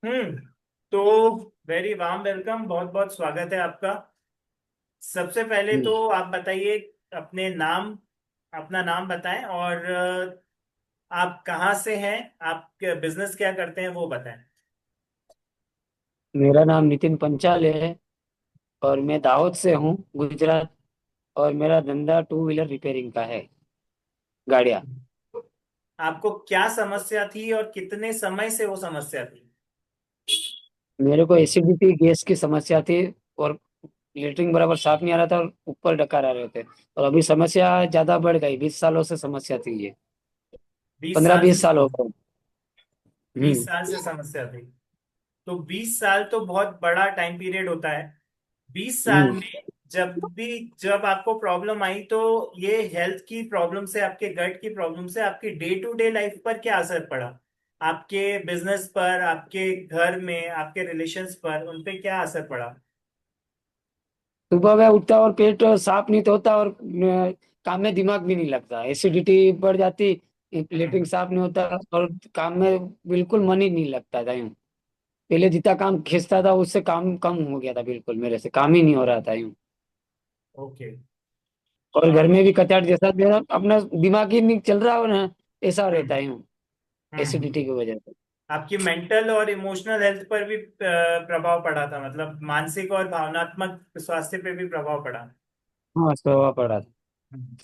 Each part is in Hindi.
हम्म। तो वेरी वार्म वेलकम, बहुत बहुत स्वागत है आपका। सबसे पहले हम्म, तो आप बताइए अपने नाम, अपना नाम बताएं और आप कहाँ से हैं, आप बिजनेस क्या करते हैं वो बताएं। मेरा नाम नितिन पंचाल है और मैं दाहोद से हूँ, गुजरात। और मेरा धंधा टू व्हीलर रिपेयरिंग का है, गाड़ियाँ। आपको क्या समस्या थी और कितने समय से वो समस्या थी? मेरे को एसिडिटी गैस की समस्या थी और लेटरिन बराबर साफ नहीं आ रहा था और ऊपर डकार आ रहे थे। और अभी समस्या ज्यादा बढ़ गई, 20 सालों से समस्या थी ये। बीस पंद्रह साल से बीस साल हो गए। बीस हम्म। साल से समस्या थी। तो 20 साल तो बहुत बड़ा टाइम पीरियड होता है। 20 साल हम्म। में जब आपको प्रॉब्लम आई तो ये हेल्थ की प्रॉब्लम से, आपके गट की प्रॉब्लम से आपकी डे टू डे लाइफ पर क्या असर पड़ा? आपके बिजनेस पर, आपके घर में, आपके रिलेशंस पर, उन पे क्या असर पड़ा? सुबह में उठता और पेट साफ नहीं तो होता और काम में दिमाग भी नहीं लगता, एसिडिटी बढ़ जाती। लेटरिन हम्म। साफ नहीं होता और काम में बिल्कुल मन ही नहीं लगता था यूं। पहले जितना काम खींचता था उससे काम कम हो गया था, बिल्कुल मेरे से काम ही नहीं हो रहा था यूं। ओके। और घर में भी कचाट जैसा मेरा अपना दिमाग ही नहीं चल रहा हो ना, ऐसा रहता हम्म। है यूं, हम्म। एसिडिटी की वजह से। आपकी मेंटल और इमोशनल हेल्थ पर भी प्रभाव पड़ा था, मतलब मानसिक और भावनात्मक स्वास्थ्य पे भी प्रभाव पड़ा? हाँ, सोवा पड़ा था। हम्म।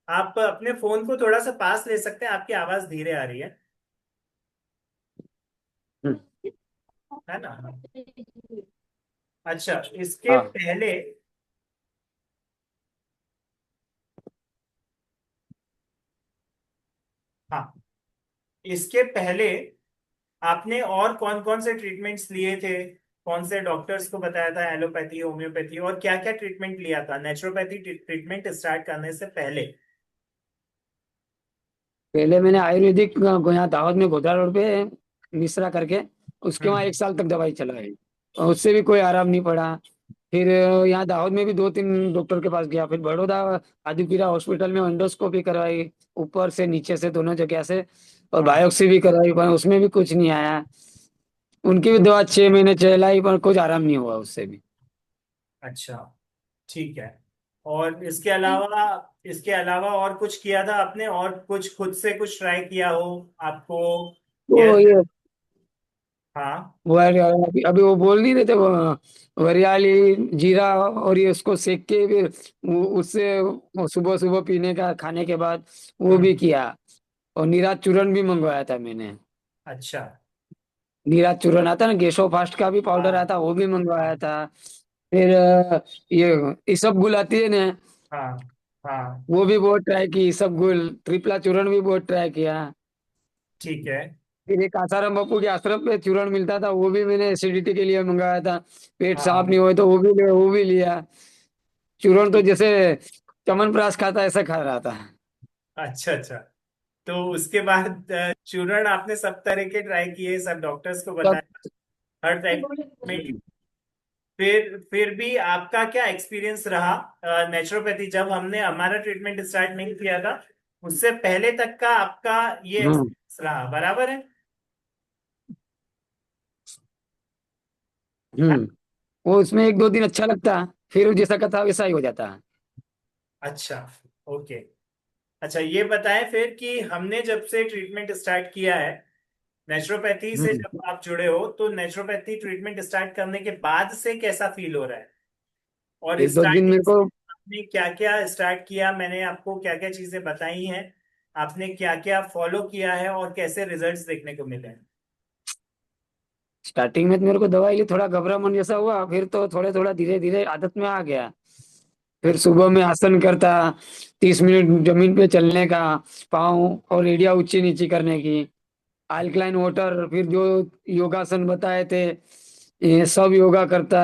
आप अपने फोन को थोड़ा सा पास ले सकते हैं, आपकी आवाज धीरे आ रही है। हम्म, है ना? अच्छा, इसके हाँ। पहले, हाँ, इसके पहले आपने और कौन कौन से ट्रीटमेंट्स लिए थे? कौन से डॉक्टर्स को बताया था, एलोपैथी, होम्योपैथी, और क्या क्या ट्रीटमेंट लिया था नेचुरोपैथी ट्रीटमेंट स्टार्ट करने से पहले? पहले मैंने आयुर्वेदिक यहाँ दाहोद में गोधरा रोड पे मिश्रा करके, उसके वहाँ हम्म। 1 साल तक दवाई चलाई और उससे भी कोई आराम नहीं पड़ा। फिर यहाँ दाहोद में भी 2-3 डॉक्टर के पास गया, फिर बड़ौदा आदिपीरा हॉस्पिटल में एंडोस्कोपी करवाई, ऊपर से नीचे से दोनों जगह से। और हाँ। बायोप्सी भी करवाई पर उसमें भी कुछ नहीं आया। उनकी भी दवा 6 महीने चलाई पर कुछ आराम नहीं हुआ उससे भी। अच्छा, ठीक है। और इसके अलावा और कुछ किया था आपने, और कुछ खुद से कुछ ट्राई किया हो आपको? तो हेल्थ। ये हाँ। वो अभी अभी वो बोल नहीं रहे थे वो, वरियाली जीरा और ये उसको सेक के फिर उससे सुबह सुबह पीने का, खाने के बाद वो भी हम्म। किया। और नीराज चूर्ण भी मंगवाया था मैंने। अच्छा। नीराज चूर्ण आता ना, गैसो फास्ट का भी पाउडर हाँ। आता, वो भी मंगवाया हाँ। था। फिर ये इसबगुल आती है ना, हाँ। हाँ। वो भी बहुत ट्राई की। इसबगुल त्रिपला चूर्ण भी बहुत ट्राई किया। ठीक है। फिर एक आसाराम बापू के आश्रम पे चूर्ण मिलता था, वो भी मैंने एसिडिटी के लिए मंगाया था। पेट साफ हाँ। नहीं हुए तो वो भी लिया। चूर्ण तो ठीक। जैसे च्यवनप्राश खाता ऐसा खा रहा था। अच्छा, अच्छा। तो उसके बाद चूर्ण आपने सब तरह के ट्राई किए, सब डॉक्टर्स को तब बताया, हर टाइप में? फिर भी आपका क्या एक्सपीरियंस रहा नेचुरोपैथी, जब हमने हमारा ट्रीटमेंट स्टार्ट नहीं किया था उससे पहले तक का आपका ये हम्म। एक्सपीरियंस रहा, बराबर है? हाँ? हम्म। वो उसमें 1-2 दिन अच्छा लगता, फिर जैसा का था वैसा ही हो जाता। अच्छा। ओके। अच्छा, ये बताएं फिर कि हमने जब से ट्रीटमेंट स्टार्ट किया है नेचुरोपैथी से, हम्म। जब आप जुड़े हो तो नेचुरोपैथी ट्रीटमेंट स्टार्ट करने के बाद से कैसा फील हो रहा है? और 1-2 दिन स्टार्टिंग मेरे से को आपने क्या क्या स्टार्ट किया, मैंने आपको क्या क्या चीजें बताई हैं, आपने क्या क्या फॉलो किया है और कैसे रिजल्ट्स देखने को मिले हैं? स्टार्टिंग में तो मेरे को दवाई ली, थोड़ा घबरा मन जैसा हुआ, फिर तो थोड़े थोड़ा धीरे धीरे आदत में आ गया। फिर अच्छा। सुबह में आसन करता, 30 मिनट जमीन पे चलने का, पाँव और एड़िया ऊंची नीची करने की, अल्कलाइन वाटर, फिर जो योगासन बताए थे ये सब योगा करता।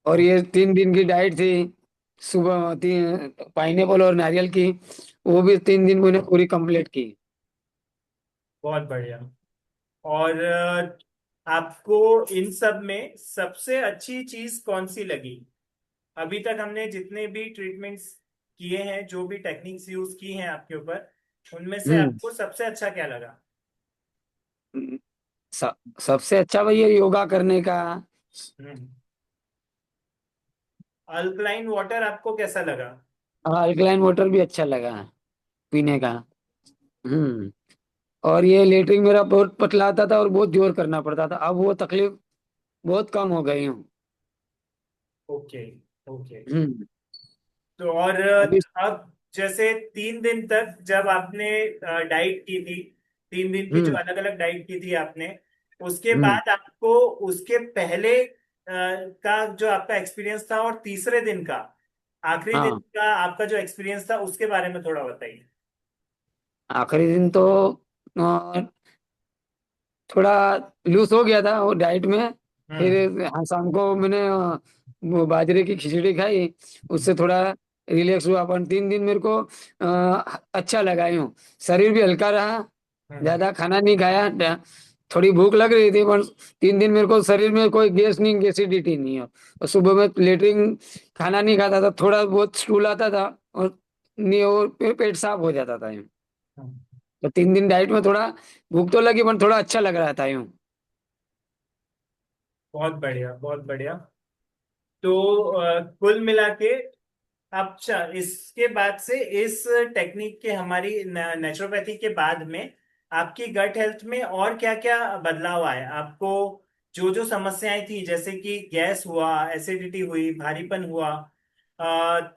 और ओ, ये 3 दिन की डाइट थी, सुबह 3 पाइनएप्पल और नारियल की, वो भी 3 दिन मैंने पूरी कंप्लीट की। बहुत बढ़िया। और आपको इन सब में सबसे अच्छी चीज कौन सी लगी? अभी तक हमने जितने भी ट्रीटमेंट्स किए हैं, जो भी टेक्निक्स यूज की हैं आपके ऊपर, उनमें से हम्म। आपको सबसे अच्छा क्या लगा? स, सबसे अच्छा भैया योगा करने का। हम्म। अल्कलाइन वाटर आपको कैसा लगा? हाँ, अल्कलाइन वाटर भी अच्छा लगा पीने का। हम्म। और ये लेटरिन मेरा बहुत पतला आता था और बहुत जोर करना पड़ता था, अब वो तकलीफ बहुत कम हो गई हूँ। ओके। ओके। हम्म। तो और अभी। अब जैसे 3 दिन तक जब आपने डाइट की थी, 3 दिन की जो हम्म। अलग अलग डाइट की थी आपने, उसके हम्म। बाद आपको उसके पहले का जो आपका एक्सपीरियंस था और तीसरे दिन का, आखिरी दिन हाँ, का आपका जो एक्सपीरियंस था उसके बारे में थोड़ा बताइए। आखिरी दिन तो थोड़ा लूज हो गया था वो डाइट में। फिर हम्म। हाँ, शाम को मैंने वो बाजरे की खिचड़ी खाई, उससे थोड़ा रिलैक्स हुआ। अपन 3 दिन मेरे को अच्छा लगा यूं, शरीर भी हल्का रहा। हम्म। ज्यादा खाना नहीं खाया, थोड़ी भूख लग रही थी पर 3 दिन मेरे को शरीर में कोई गैस नहीं, एसिडिटी नहीं है। और सुबह में लेटरिन खाना नहीं खाता था, थोड़ा बहुत स्टूल आता था और नहीं, और पेट साफ हो जाता था यूं। हम्म। तो 3 दिन डाइट में थोड़ा भूख तो लगी पर थोड़ा अच्छा लग रहा था यूं। बहुत बढ़िया, बहुत बढ़िया। तो कुल मिला के, अच्छा, इसके बाद से इस टेक्निक के, हमारी नेचुरोपैथी के बाद में आपकी गट हेल्थ में और क्या क्या बदलाव आए आपको? जो जो समस्याएं थी, जैसे कि गैस हुआ, एसिडिटी हुई, भारीपन हुआ,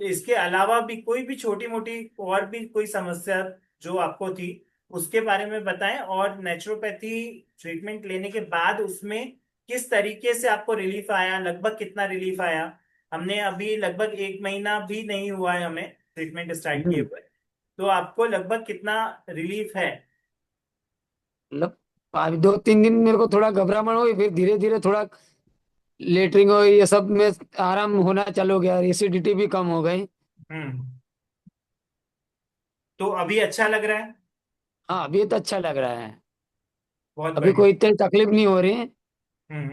इसके अलावा भी कोई भी छोटी मोटी और भी कोई समस्या जो आपको थी, उसके बारे में बताएं। और नेचुरोपैथी ट्रीटमेंट लेने के बाद उसमें किस तरीके से आपको रिलीफ आया, लगभग कितना रिलीफ आया? हमने अभी लगभग 1 महीना भी नहीं हुआ है हमें ट्रीटमेंट स्टार्ट किए हम्म। हुए, तो आपको लगभग कितना रिलीफ है? मतलब अभी 2-3 दिन मेरे को थोड़ा घबराहट हुई, फिर धीरे धीरे थोड़ा लेटरिंग और ये सब में आराम होना चालू हो गया, एसिडिटी भी कम हो गई। हम्म। तो अभी अच्छा लग रहा है? हाँ, अभी तो अच्छा लग रहा है। बहुत अभी बढ़िया। कोई इतनी तकलीफ नहीं हो रही। हम्म।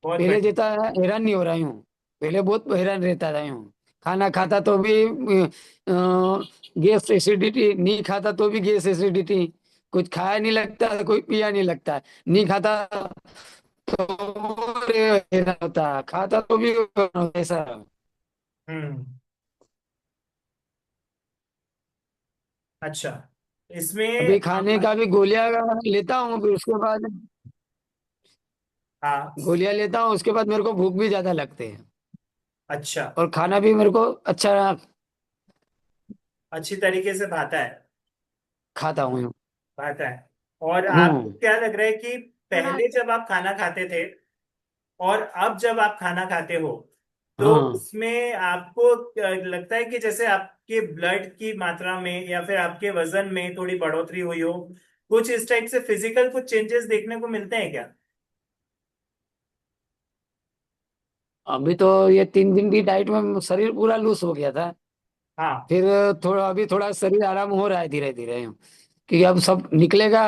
बहुत पहले बढ़िया। जैसा हैरान नहीं हो रहा हूँ, पहले बहुत हैरान रहता था यूँ। खाना खाता तो भी गैस एसिडिटी, नहीं खाता तो भी गैस एसिडिटी। कुछ खाया नहीं लगता, कोई पिया नहीं लगता, नहीं खाता तो हैरान होता, खाता तो भी ऐसा। हम्म। अच्छा, इसमें अभी खाने का भी गोलियां लेता हूँ, फिर उसके बाद हाँ। गोलियां लेता हूँ, उसके बाद मेरे को भूख भी ज्यादा लगते हैं। अच्छा, और खाना भी मेरे को अच्छा अच्छी तरीके से भाता है? खाता हूँ। भाता है। और आपको हूँ। क्या लग रहा है कि पहले जब आप खाना खाते थे और अब जब आप खाना खाते हो, तो हाँ, उसमें आपको लगता है कि जैसे आपके ब्लड की मात्रा में या फिर आपके वजन में थोड़ी बढ़ोतरी हुई हो, कुछ इस टाइप से फिजिकल कुछ चेंजेस देखने को मिलते हैं क्या? अभी तो ये 3 दिन की डाइट में शरीर पूरा लूज हो गया था। हाँ। फिर थोड़ा अभी थोड़ा शरीर आराम हो रहा है धीरे धीरे, क्योंकि अब सब निकलेगा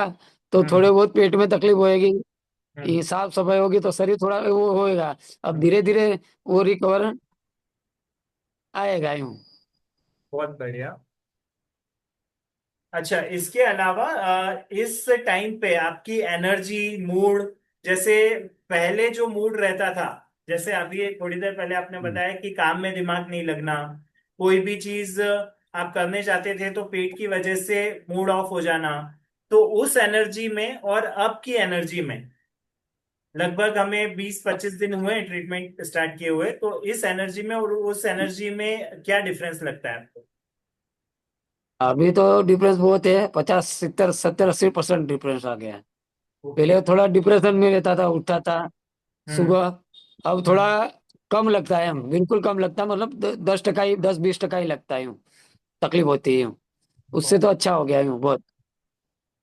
तो हम्म। थोड़े बहुत पेट में तकलीफ होएगी। हम्म। ये साफ सफाई होगी तो शरीर थोड़ा वो होएगा। अब हम्म। धीरे धीरे वो रिकवर आएगा यूं। बहुत बढ़िया। अच्छा, इसके अलावा इस टाइम पे आपकी एनर्जी, मूड, जैसे पहले जो मूड रहता था, जैसे अभी थोड़ी देर पहले आपने हम्म। बताया कि काम में दिमाग नहीं लगना, कोई भी चीज आप करने जाते थे तो पेट की वजह से मूड ऑफ हो जाना, तो उस एनर्जी में और अब की एनर्जी में लगभग हमें 20-25 दिन हुए ट्रीटमेंट स्टार्ट किए हुए, तो इस एनर्जी में और उस एनर्जी में क्या डिफरेंस लगता है आपको? अभी तो डिफरेंस बहुत है, 50 70 70 80% डिफरेंस आ गया है। ओके। पहले थोड़ा डिप्रेशन में रहता था, उठता था हम्म। सुबह। अब थोड़ा हम्म। कम लगता है, बिल्कुल कम लगता है, मतलब 10% ही, 10-20% ही लगता है यूं। तकलीफ होती है यूं। उससे तो अच्छा हो गया यूं बहुत।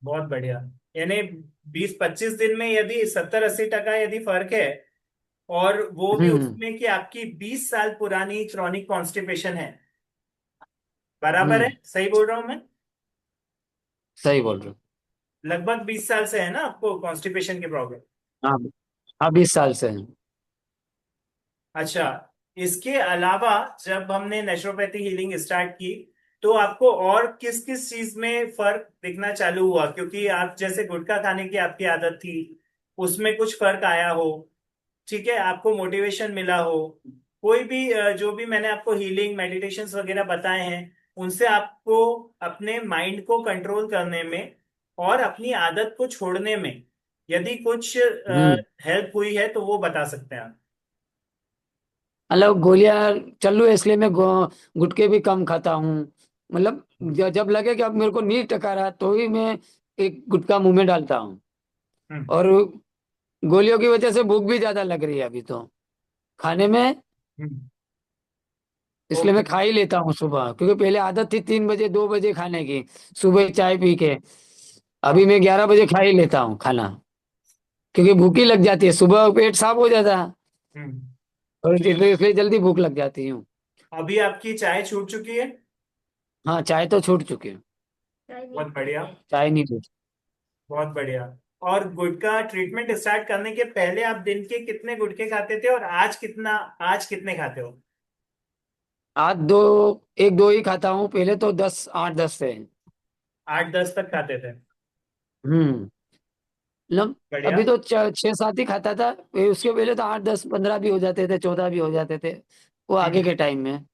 बहुत बढ़िया। यानी 20-25 दिन में यदि 70-80 टका यदि फर्क है, और वो भी हम्म। उसमें कि आपकी 20 साल पुरानी क्रॉनिक कॉन्स्टिपेशन है, बराबर है? हम्म। सही बोल रहा हूं मैं? सही बोल रहे हो। लगभग 20 साल से है ना आपको कॉन्स्टिपेशन की प्रॉब्लम? हाँ। हाँ, 20 साल से है। अच्छा, इसके अलावा जब हमने नेचुरोपैथी हीलिंग स्टार्ट की, तो आपको और किस किस चीज में फर्क दिखना चालू हुआ, क्योंकि आप जैसे गुटखा खाने की आपकी आदत थी, उसमें कुछ फर्क आया हो, ठीक है, आपको मोटिवेशन मिला हो, कोई भी जो भी मैंने आपको हीलिंग मेडिटेशंस वगैरह बताए हैं, उनसे आपको अपने माइंड को कंट्रोल करने में और अपनी आदत को छोड़ने में यदि कुछ हम्म। हेल्प हुई है तो वो बता सकते हैं आप। मतलब गोलियां चल रही है इसलिए मैं गुटखे भी कम खाता हूँ। मतलब जब लगे कि अब मेरे को नहीं टका रहा तो ही मैं एक गुटखा मुंह में डालता हूँ। हम्म। और गोलियों की वजह से भूख भी ज्यादा लग रही है अभी तो खाने में, हम्म। इसलिए ओके। मैं खा ही लेता हूँ सुबह, क्योंकि पहले आदत थी 3 बजे 2 बजे खाने की, सुबह चाय पी के। अभी हाँ। मैं 11 बजे खा ही लेता हूँ खाना, क्योंकि भूख ही लग जाती है, सुबह पेट साफ हो जाता है हम्म। और इसलिए जल्दी भूख लग जाती है। अभी आपकी चाय छूट चुकी है। हाँ, चाय तो छूट चुकी है। बहुत बढ़िया। चाय नहीं छूटी। बहुत बढ़िया। और गुटखा ट्रीटमेंट स्टार्ट करने के पहले आप दिन के कितने गुटखे खाते थे, और आज कितने खाते हो? आज दो, एक दो ही खाता हूँ, पहले तो 10 8 10 थे। 8 10 तक खाते थे। हम्म। मतलब बढ़िया। अभी तो 6 7 ही खाता था, उसके पहले तो 8 10 15 भी हो जाते थे, 14 भी हो जाते थे, वो आगे हम्म। के टाइम में,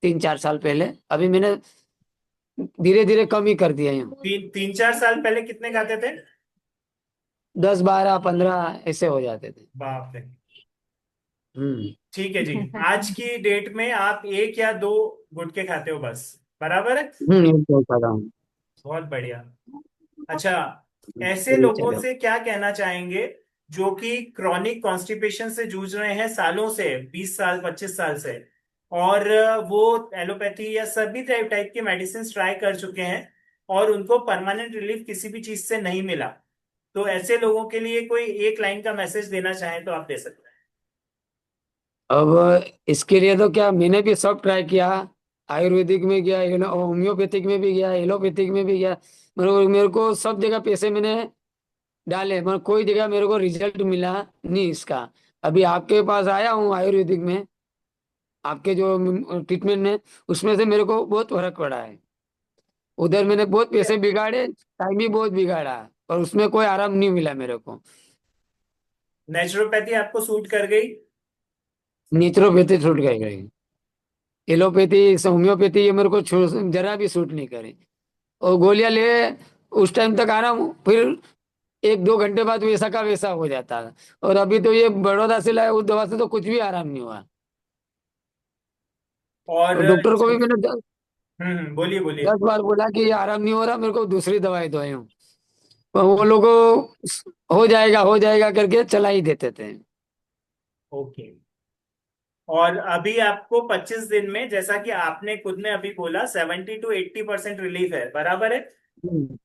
3 4 साल पहले। अभी मैंने धीरे धीरे कम ही कर दिया हूँ। 3 4 साल पहले कितने खाते थे? 10 12 15 ऐसे हो जाते थे। बाप रे। हम्म। ठीक है जी। आज की डेट में आप एक या दो गुटखे खाते हो बस, बराबर है? एक दो खाता हूँ। बहुत बढ़िया। अच्छा, ऐसे चलिए लोगों चलो। से क्या कहना चाहेंगे जो कि क्रॉनिक कॉन्स्टिपेशन से जूझ रहे हैं सालों से, 20 साल 25 साल से, और वो एलोपैथी या सभी टाइप टाइप की मेडिसिन ट्राई कर चुके हैं और उनको परमानेंट रिलीफ किसी भी चीज से नहीं मिला? तो ऐसे लोगों के लिए कोई एक लाइन का मैसेज देना चाहें तो आप दे सकते अब इसके लिए तो क्या, मैंने भी सब ट्राई किया, आयुर्वेदिक में गया, होम्योपैथिक में भी गया, एलोपैथिक में भी गया। मेरे को सब जगह पैसे मैंने डाले, मगर कोई जगह मेरे को रिजल्ट मिला नहीं इसका। अभी आपके पास आया हूँ आयुर्वेदिक में, आपके जो ट्रीटमेंट में, उसमें से मेरे को बहुत फर्क पड़ा है। उधर मैंने बहुत हैं। पैसे बिगाड़े, टाइम भी बहुत बिगाड़ा, और उसमें कोई आराम नहीं मिला मेरे को। नेचुरोपैथी आपको सूट कर गई? नेचुरोपैथी छूट गई गई। एलोपैथी होम्योपैथी ये मेरे को जरा भी सूट नहीं करे। और गोलियां ले उस टाइम तक आराम, फिर 1 2 घंटे बाद वैसा का वैसा हो जाता है। और अभी तो ये बड़ौदा से लाया उस दवा से तो कुछ भी आराम नहीं हुआ। और और डॉक्टर को भी मैंने बोलिए बोलिए। 10 बार बोला कि ये आराम नहीं हो रहा, मेरे को दूसरी दवाई दो यूं। पर वो लोगों हो जाएगा करके चला ही देते थे। ओके। और अभी आपको 25 दिन में, जैसा कि आपने खुद ने अभी बोला, 70 to 80% रिलीफ है, बराबर है? हम्म।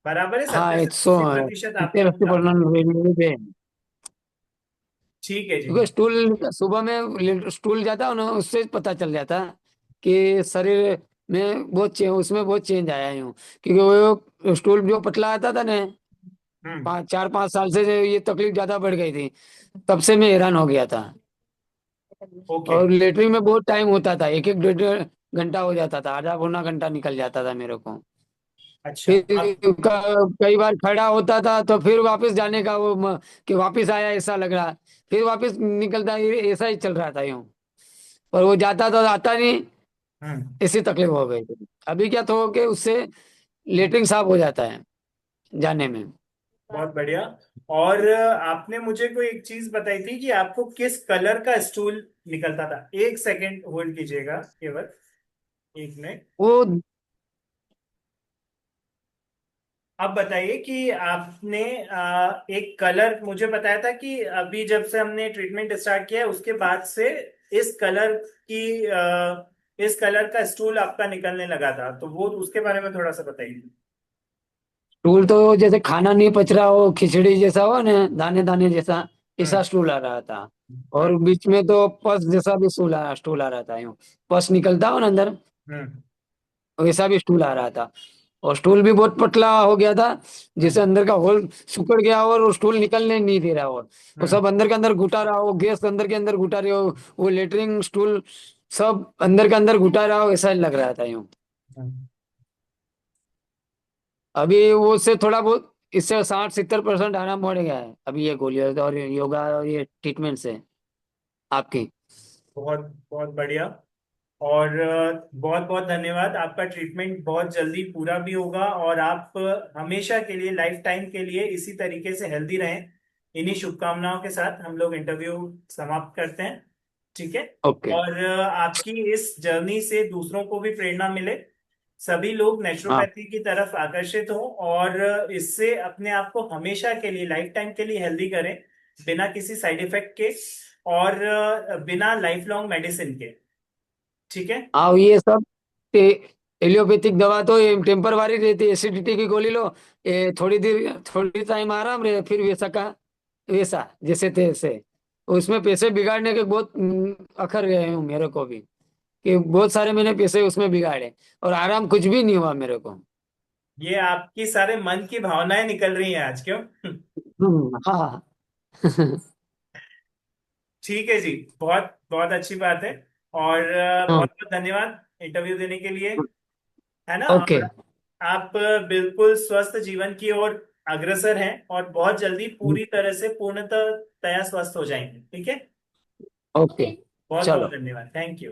बराबर है, हाँ, सत्तर से 100 अस्सी प्रतिशत आपने बोला।70 80% ठीक है जी। क्योंकि स्टूल सुबह में स्टूल जाता हूँ ना, उससे पता चल जाता है कि शरीर में बहुत चेंज, उसमें बहुत चेंज आया हूँ। क्योंकि वो स्टूल जो पतला आता था ना, हम्म। 5 4 5 साल से ये तकलीफ ज्यादा बढ़ गई थी, तब से मैं हैरान हो गया था। ओके। और लेटरिन में बहुत टाइम होता था, एक एक 1.5 1.5 घंटा हो जाता था, आधा पौना घंटा निकल जाता था मेरे को। अच्छा। फिर अब कई बार खड़ा होता था तो फिर वापस जाने का वो कि वापस आया ऐसा लग रहा, फिर वापस निकलता, ऐसा ही चल रहा था यूं। पर वो जाता तो आता नहीं, हम्म। ऐसी तकलीफ हो गई थी। अभी क्या तो कि उससे लेटरिन साफ हो जाता है जाने में। बहुत बढ़िया। और आपने मुझे कोई एक चीज बताई थी कि आपको किस कलर का स्टूल निकलता था। एक सेकंड होल्ड कीजिएगा केवल, एक मिनट। वो अब बताइए कि आपने एक कलर मुझे बताया था कि अभी जब से हमने ट्रीटमेंट स्टार्ट किया है उसके बाद से इस कलर का स्टूल आपका निकलने लगा था, तो वो उसके बारे में थोड़ा सा बताइए। स्टूल तो जैसे खाना नहीं पच रहा हो, खिचड़ी जैसा हो ना, दाने दाने जैसा, ऐसा हम्म। स्टूल आ रहा था। हम्म। और बीच में तो पस जैसा भी स्टूल आ रहा था यूं, पस निकलता हो ना अंदर, हम्म। वैसा भी स्टूल आ रहा था। और स्टूल भी बहुत पतला हो गया था, जैसे हम्म। अंदर का होल सिकुड़ गया हो और वो स्टूल निकलने नहीं दे रहा हो। वो हम्म। सब अंदर के अंदर घुटा रहा हो, गैस अंदर के अंदर घुटा रही हो, वो लेटरिन स्टूल सब अंदर के अंदर घुटा रहा हो ऐसा लग रहा था यूं। हम्म। अभी वो उससे थोड़ा बहुत, इससे 60-70% आराम बढ़ गया है अभी ये गोलियों और योगा और ये ट्रीटमेंट से आपकी। बहुत बहुत बढ़िया। और बहुत बहुत धन्यवाद। आपका ट्रीटमेंट बहुत जल्दी पूरा भी होगा और आप हमेशा के लिए, लाइफ टाइम के लिए इसी तरीके से हेल्दी रहें। इन्हीं शुभकामनाओं के साथ हम लोग इंटरव्यू समाप्त करते हैं। ठीक है। ओके। और आपकी इस जर्नी से दूसरों को भी प्रेरणा मिले, सभी लोग हाँ। नेचुरोपैथी की तरफ आकर्षित हों और इससे अपने आप को हमेशा के लिए, लाइफ टाइम के लिए हेल्दी करें, बिना किसी साइड इफेक्ट के और बिना लाइफ लॉन्ग मेडिसिन के। ठीक है। हाँ ये सब एलियोपैथिक दवा तो ये टेम्परवारी रहती है, एसिडिटी की गोली लो, ये थोड़ी देर थोड़ी टाइम आराम रहे, फिर वैसा का वैसा जैसे तैसे। उसमें पैसे बिगाड़ने के बहुत अखर गए हूँ मेरे को भी, कि बहुत सारे मैंने पैसे उसमें बिगाड़े और आराम कुछ भी नहीं हुआ मेरे को। ये आपकी सारे मन की भावनाएं निकल रही हैं आज, क्यों? हाँ। ठीक है जी। बहुत बहुत अच्छी बात है। और हाँ। बहुत बहुत धन्यवाद इंटरव्यू देने के लिए। है ना? ओके। और आप बिल्कुल स्वस्थ जीवन की ओर अग्रसर हैं और बहुत जल्दी पूरी तरह से पूर्णतः तया स्वस्थ हो जाएंगे। ठीक है। ओके। बहुत बहुत चलो। धन्यवाद। Thank you.